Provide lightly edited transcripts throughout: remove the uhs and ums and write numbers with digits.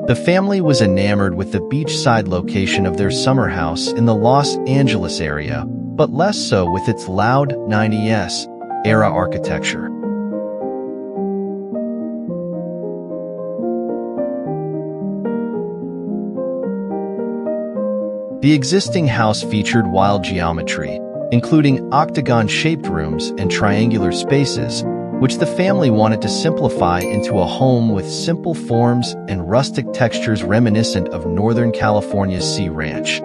The family was enamored with the beachside location of their summer house in the Los Angeles area, but less so with its loud 90s era architecture. The existing house featured wild geometry, including octagon-shaped rooms and triangular spaces, which the family wanted to simplify into a home with simple forms and rustic textures reminiscent of Northern California's Sea Ranch.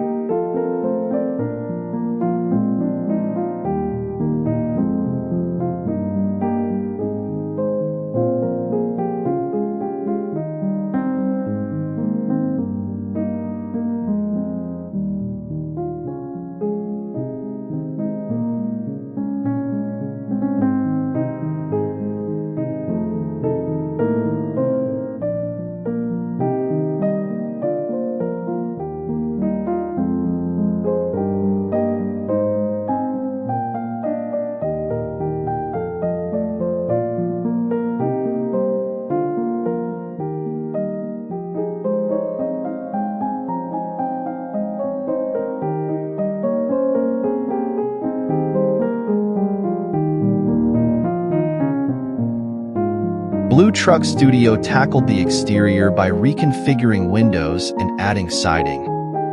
Blue Truck Studio tackled the exterior by reconfiguring windows and adding siding,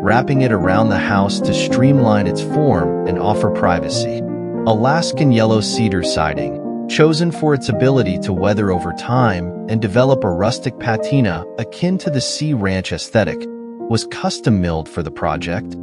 wrapping it around the house to streamline its form and offer privacy. Alaskan yellow cedar siding, chosen for its ability to weather over time and develop a rustic patina akin to the Sea Ranch aesthetic, was custom-milled for the project.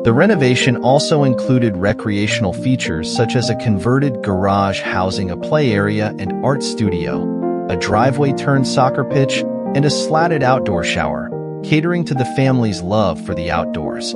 The renovation also included recreational features such as a converted garage housing a play area and art studio, a driveway-turned soccer pitch, and a slatted outdoor shower, catering to the family's love for the outdoors.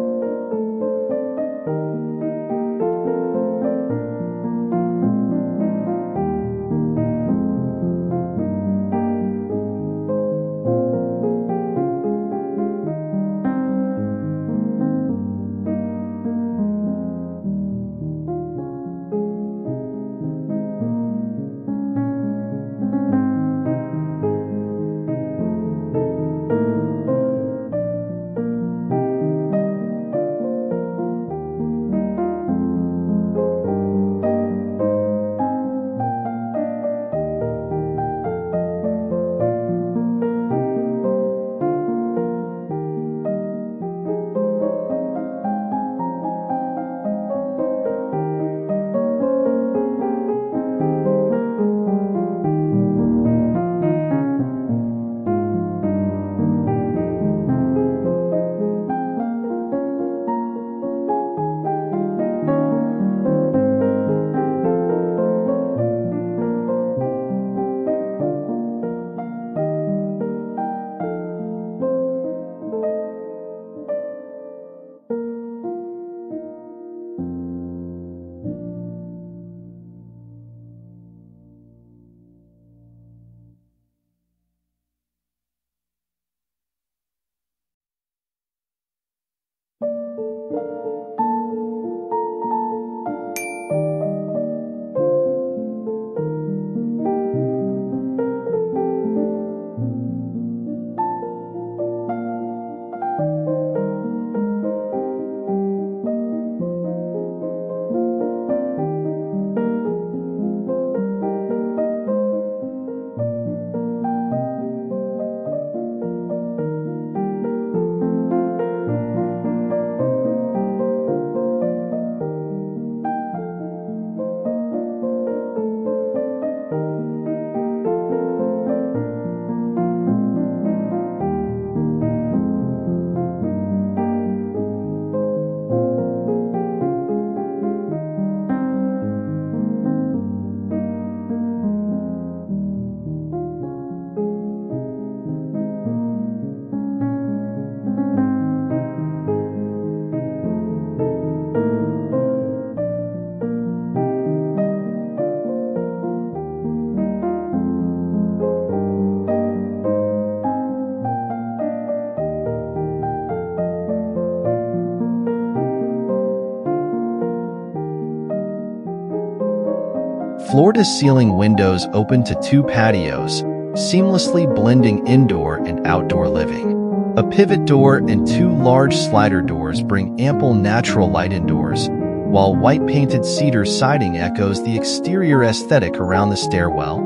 Floor-to-ceiling windows open to 2 patios, seamlessly blending indoor and outdoor living. A pivot door and 2 large slider doors bring ample natural light indoors, while white-painted cedar siding echoes the exterior aesthetic around the stairwell.